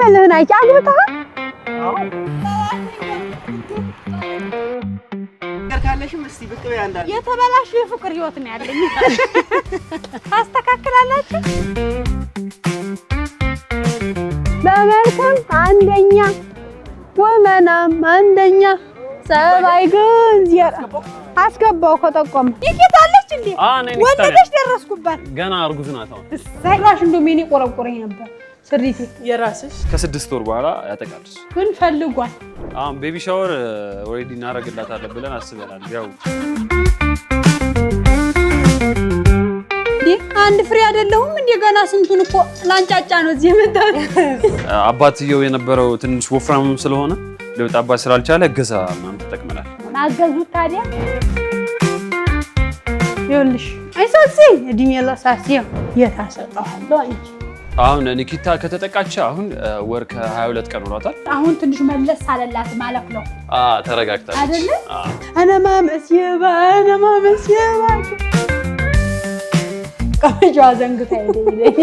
ያለህን አይቼ አግብተሃል? ካለሽም እስቲ ብቅ በይ አንዳንዴ። የተበላሽ የፍቅር ህይወት ነው ያለኝ። ታስተካክላላችሁ? በመልክም አንደኛ ወመናም አንደኛ ሰባይ ግን አስገባው ከጠቆመ ይቂታለች እንዴ? ወለደሽ ደረስኩባት። ገና እርጉዝ ናት። አሁን ሳይራሽ እንደው ምን ይቆረቆረኝ ነበር። ስሪቴ የራስሽ ከ6 ወር በኋላ ያጠቃልሽ ግን ፈልጓል። አሁን ቤቢ ሻወር ኦሬዲ እናረግላታለን ብለን አስበናል። ያው አንድ ፍሬ አይደለሁም እንዴ? ገና ስንቱን እኮ ላንጫጫ ነው እዚህ የመጣው። አባትየው የነበረው ትንሽ ወፍራም ስለሆነ ለወጣባት ስላልቻለ እገዛ ምናምን ተጠቅመናል። አገዙት ታዲያ። ይኸውልሽ አይሳሲ እድሜ ለሳሲያ የታሰጠዋለሁ አንቺ አሁን ኒኪታ ከተጠቃች አሁን ወር ከ22 ቀን ሆኗታል። አሁን ትንሽ መለስ አለላት ማለት ነው። ተረጋግታለች አይደለ? እነማ መስየባ ቀመጫዋ ዘንግታ ይለኝ።